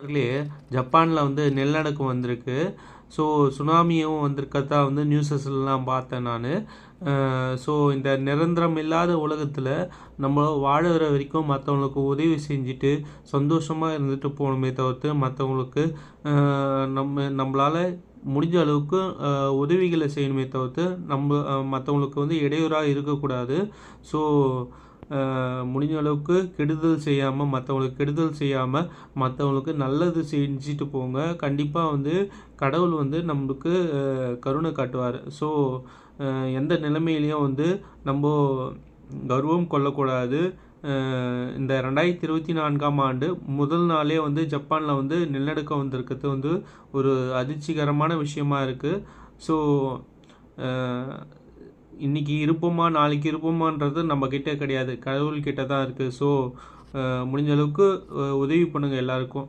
நண்பர்களே, ஜப்பானில் வந்து நிலநடுக்கம் வந்திருக்கு. ஸோ சுனாமியும் வந்திருக்கதா வந்து நியூஸஸ்லாம் பார்த்தேன் நான். ஸோ இந்த நிரந்தரம் இல்லாத உலகத்தில் நம்ம வாழுற வரைக்கும் மற்றவங்களுக்கு உதவி செஞ்சுட்டு சந்தோஷமாக இருந்துட்டு போகணுமே தவிர்த்து மற்றவங்களுக்கு நம்மளால் முடிஞ்ச அளவுக்கு உதவிகளை செய்யணுமே தவிர்த்து மற்றவங்களுக்கு வந்து இடையூறாக இருக்கக்கூடாது. ஸோ முடிஞ்ச அளவுக்கு கெடுதல் செய்யாமல் மற்றவங்களுக்கு நல்லது செஞ்சுட்டு போங்க. கண்டிப்பாக வந்து கடவுள் வந்து நம்மளுக்கு கருணை காட்டுவார். ஸோ எந்த நிலைமையிலையும் வந்து நம்ம கர்வம் கொள்ளக்கூடாது. இந்த 2024ஆம் ஆண்டு முதல் நாளே வந்து ஜப்பானில் வந்து நிலநடுக்கம் வந்திருக்கிறது வந்து ஒரு அதிர்ச்சிகரமான விஷயமா இருக்குது. ஸோ இன்றைக்கி இருப்போமா நாளைக்கு இருப்போமான்றது நம்மக்கிட்ட கிடையாது, கடவுள்கிட்ட தான் இருக்குது. ஸோ முடிஞ்ச அளவுக்கு உதவி பண்ணுங்கள் எல்லாருக்கும்.